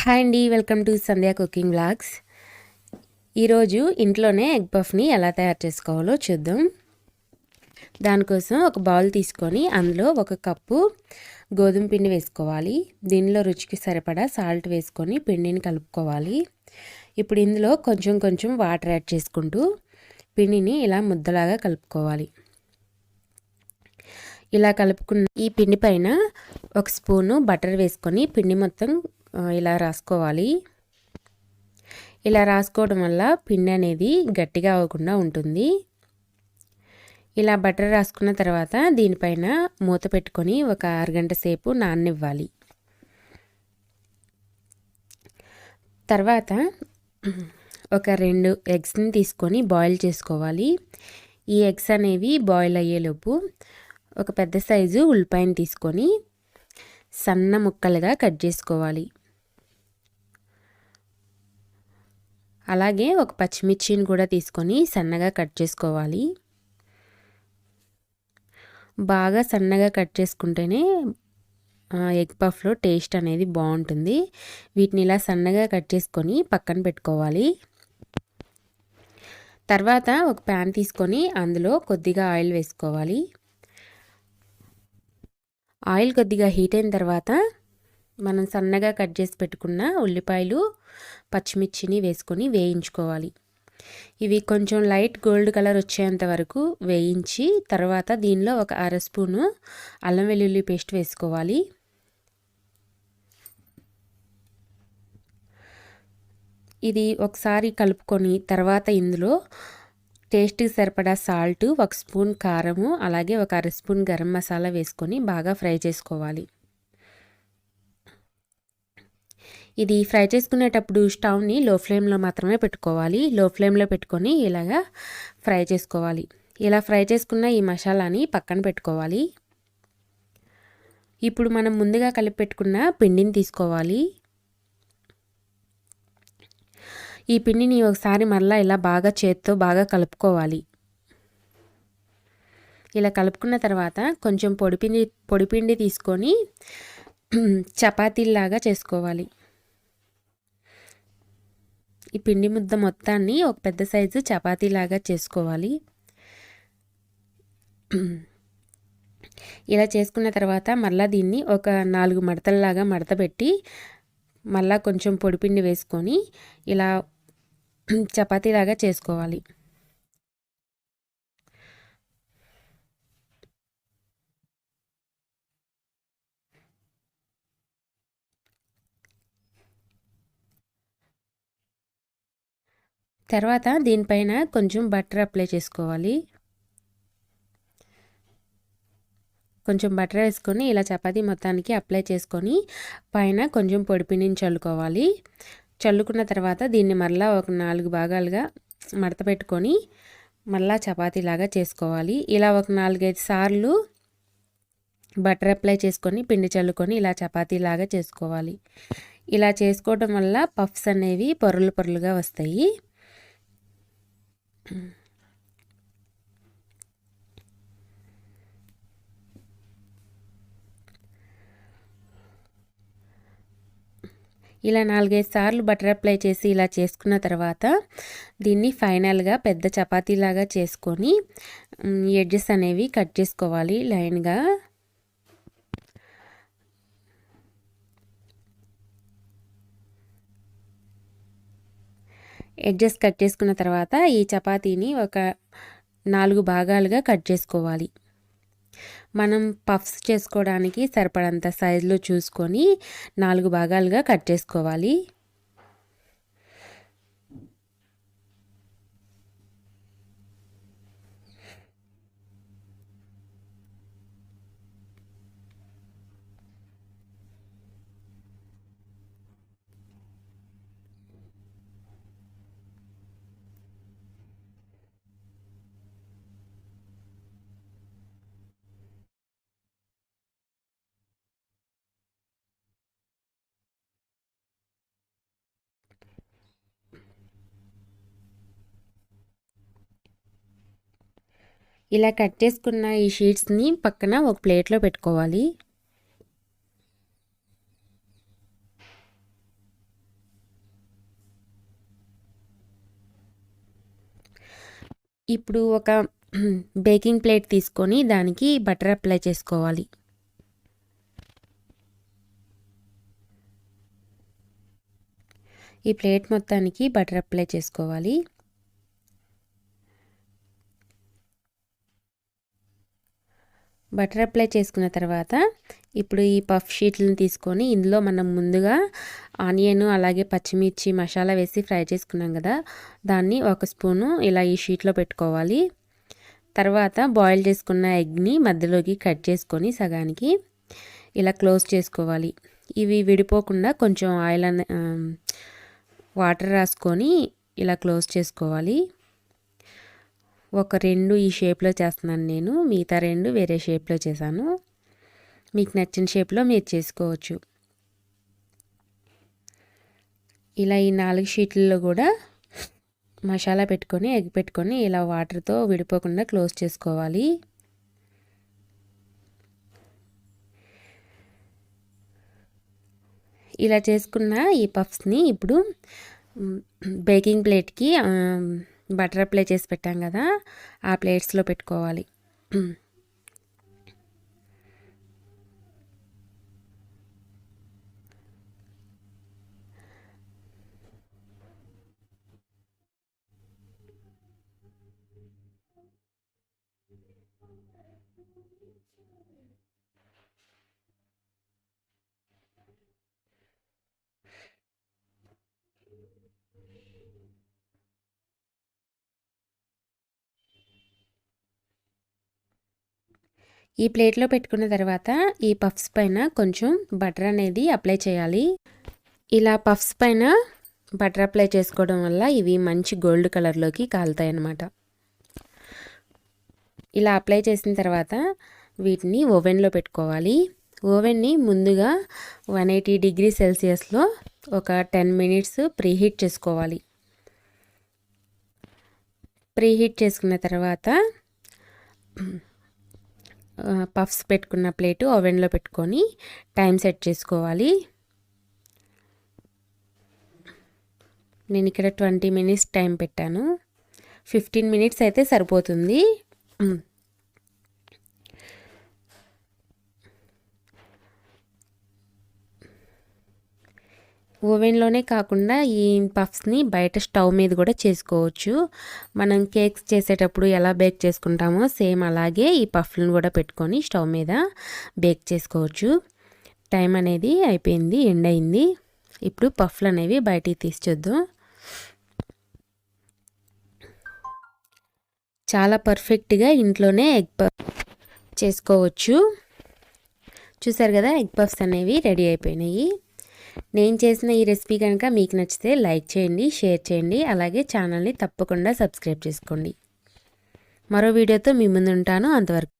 Hi అండి, welcome to Sandhya cooking vlogs. ఈరోజు ఇంట్లోనే ఎగ్ పఫ్ని ఎలా తయారు చేసుకోవాలో చూద్దాం. దానికోసం ఒక బౌల్ తీసుకొని అందులో 1 కప్పు గోధుమ పిండి వేసుకోవాలి. దీనిలో రుచికి సరిపడా సాల్ట్ వేసుకొని పిండిని కలుపుకోవాలి. ఇప్పుడు ఇందులో కొంచెం కొంచెం వాటర్ యాడ్ చేసుకుంటూ పిండిని ఇలా ముద్దలాగా కలుపుకోవాలి. ఇలా కలుపుకున్న ఈ పిండి పైన 1 స్పూను బటర్ వేసుకొని పిండి మొత్తం ఇలా రాసుకోవాలి. ఇలా రాసుకోవడం వల్ల పిండి అనేది గట్టిగా అవ్వకుండా ఉంటుంది. ఇలా బటర్ రాసుకున్న తర్వాత దీనిపైన మూత పెట్టుకొని ఒక 6 గంట సేపు నాననివ్వాలి. తర్వాత ఒక 2 ఎగ్స్ని తీసుకొని బాయిల్ చేసుకోవాలి. ఈ ఎగ్స్ అనేవి బాయిల్ అయ్యేలోపు ఒక పెద్ద సైజు ఉల్లిపాయను తీసుకొని సన్న ముక్కలుగా కట్ చేసుకోవాలి. అలాగే ఒక పచ్చిమిర్చిని కూడా తీసుకొని సన్నగా కట్ చేసుకోవాలి. బాగా సన్నగా కట్ చేసుకుంటేనే ఎగ్ పఫ్లో టేస్ట్ అనేది బాగుంటుంది. వీటిని ఇలా సన్నగా కట్ చేసుకొని పక్కన పెట్టుకోవాలి. తర్వాత ఒక ప్యాన్ తీసుకొని అందులో కొద్దిగా ఆయిల్ వేసుకోవాలి. ఆయిల్ కొద్దిగా హీట్ అయిన తర్వాత మనం సన్నగా కట్ చేసి పెట్టుకున్న ఉల్లిపాయలు, పచ్చిమిర్చిని వేసుకొని వేయించుకోవాలి. ఇవి కొంచెం లైట్ గోల్డ్ కలర్ వచ్చేంత వరకు వేయించి తర్వాత దీనిలో ఒక 1/2 స్పూను అల్లం వెల్లుల్లి పేస్ట్ వేసుకోవాలి. ఇది ఒకసారి కలుపుకొని తర్వాత ఇందులో టేస్ట్కి సరిపడా సాల్ట్, 1 స్పూన్ కారము, అలాగే ఒక 1/2 స్పూన్ గరం మసాలా వేసుకొని బాగా ఫ్రై చేసుకోవాలి. ఇది ఫ్రై చేసుకునేటప్పుడు స్టవ్ని లో ఫ్లేమ్లో మాత్రమే పెట్టుకోవాలి. లో ఫ్లేమ్లో పెట్టుకొని ఇలాగా ఫ్రై చేసుకోవాలి. ఇలా ఫ్రై చేసుకున్న ఈ మసాలాని పక్కన పెట్టుకోవాలి. ఇప్పుడు మనం ముందుగా కలిపి పెట్టుకున్న పిండిని తీసుకోవాలి. ఈ పిండిని ఒకసారి మరలా ఇలా బాగా చేత్తో బాగా కలుపుకోవాలి. ఇలా కలుపుకున్న తర్వాత కొంచెం పొడిపిండి తీసుకొని చపాతీలాగా చేసుకోవాలి. ఈ పిండి ముద్ద మొత్తాన్ని ఒక పెద్ద సైజు చపాతీలాగా చేసుకోవాలి. ఇలా చేసుకున్న తర్వాత మళ్ళీ దీన్ని ఒక 4 మడతల్లాగా మడతపెట్టి మళ్ళీ కొంచెం పొడిపిండి వేసుకొని ఇలా చపాతీలాగా చేసుకోవాలి. తర్వాత దీనిపైన కొంచెం బటర్ అప్లై చేసుకోవాలి. కొంచెం బటర్ వేసుకొని ఇలా చపాతీ మొత్తానికి అప్లై చేసుకొని పైన కొంచెం పొడిపిండిని చల్లుకోవాలి. చల్లుకున్న తర్వాత దీన్ని మళ్ళీ ఒక 4 భాగాలుగా మడత పెట్టుకొని మళ్ళీ చపాతీలాగా చేసుకోవాలి. ఇలా ఒక 4-5 సార్లు బటర్ అప్లై చేసుకొని పిండి చల్లుకొని ఇలా చపాతీలాగా చేసుకోవాలి. ఇలా చేసుకోవడం వల్ల పఫ్స్ అనేవి పొరలు పొరలుగా వస్తాయి. ఇలా 4-5 సార్లు బటర్ అప్లై చేసి ఇలా చేసుకున్న తర్వాత దీన్ని ఫైనల్గా పెద్ద చపాతీలాగా చేసుకొని ఎడ్జెస్ అనేవి కట్ చేసుకోవాలి లైన్గా. ఎడ్జెస్ కట్ చేసుకున్న తర్వాత ఈ చపాతీని ఒక 4 భాగాలుగా కట్ చేసుకోవాలి. మనం పఫ్స్ చేసుకోవడానికి సరిపడంత సైజులో చూసుకొని 4 భాగాలుగా కట్ చేసుకోవాలి. ఇలా కట్ చేసుకున్న ఈ షీట్స్ని పక్కన ఒక ప్లేట్లో పెట్టుకోవాలి. ఇప్పుడు ఒక బేకింగ్ ప్లేట్ తీసుకొని దానికి బటర్ అప్లై చేసుకోవాలి. ఈ ప్లేట్ మొత్తానికి బటర్ అప్లై చేసుకోవాలి. బటర్ అప్లై చేసుకున్న తర్వాత ఇప్పుడు ఈ పఫ్ షీట్లను తీసుకొని ఇందులో మనం ముందుగా ఆనియన్ అలాగే పచ్చిమిర్చి మసాలా వేసి ఫ్రై చేసుకున్నాం కదా, దాన్ని ఒక స్పూను ఇలా ఈ షీట్లో పెట్టుకోవాలి. తర్వాత బాయిల్ చేసుకున్న ఎగ్ని మధ్యలోకి కట్ చేసుకొని సగానికి ఇలా క్లోజ్ చేసుకోవాలి. ఇవి విడిపోకుండా కొంచెం ఆయిల్ వాటర్ రాసుకొని ఇలా క్లోజ్ చేసుకోవాలి. ఒక 2 ఈ షేప్లో చేస్తున్నాను నేను, మిగతా 2 వేరే షేప్లో చేశాను. మీకు నచ్చిన షేప్లో మీరు చేసుకోవచ్చు. ఇలా ఈ 4 షీట్లలో కూడా మసాలా పెట్టుకొని ఎగ్ పెట్టుకొని ఇలా వాటర్తో విడిపోకుండా క్లోజ్ చేసుకోవాలి. ఇలా చేసుకున్న ఈ పఫ్స్ని ఇప్పుడు బేకింగ్ ప్లేట్కి బటర్ అప్లై చేసి పెట్టాం కదా, ఆ ప్లేట్స్లో పెట్టుకోవాలి. ఈ ప్లేట్లో పెట్టుకున్న తర్వాత ఈ పఫ్స్ పైన కొంచెం బటర్ అనేది అప్లై చేయాలి. ఇలా పఫ్స్ పైన బటర్ అప్లై చేసుకోవడం వల్ల ఇవి మంచి గోల్డ్ కలర్లోకి కాలుతాయి అన్నమాట. ఇలా అప్లై చేసిన తర్వాత వీటిని ఓవెన్లో పెట్టుకోవాలి. ఓవెన్ని ముందుగా 180 డిగ్రీ సెల్సియస్లో ఒక 10 మినిట్స్ ప్రీహీట్ చేసుకోవాలి. ప్రీహీట్ చేసుకున్న తర్వాత పఫ్స్ పెట్టుకున్న ప్లేటు ఓవెన్లో పెట్టుకొని టైం సెట్ చేసుకోవాలి. నేను ఇక్కడ 20 మినిట్స్ టైం పెట్టాను. 15 మినిట్స్ అయితే సరిపోతుంది. ఓవెన్లోనే కాకుండా ఈ పఫ్స్ని బయట స్టవ్ మీద కూడా చేసుకోవచ్చు. మనం కేక్స్ చేసేటప్పుడు ఎలా బేక్ చేసుకుంటామో సేమ్ అలాగే ఈ పఫ్లను కూడా పెట్టుకొని స్టవ్ మీద బేక్ చేసుకోవచ్చు. టైం అనేది అయిపోయింది, ఎండ్ అయింది. ఇప్పుడు పఫ్లు అనేవి బయటికి తీసి చూద్దాం. చాలా పర్ఫెక్ట్గా ఇంట్లోనే ఎగ్ పఫ్ చేసుకోవచ్చు. చూసారు కదా, ఎగ్ పఫ్స్ అనేవి రెడీ అయిపోయినాయి. నేను చేసిన ఈ రెసిపీ కనుక మీకు నచ్చితే లైక్ చేయండి, షేర్ చేయండి, అలాగే ఛానల్ని తప్పకుండా సబ్స్క్రైబ్ చేసుకోండి. మరో వీడియోతో మీ ముందు ఉంటాను. అంతవరకు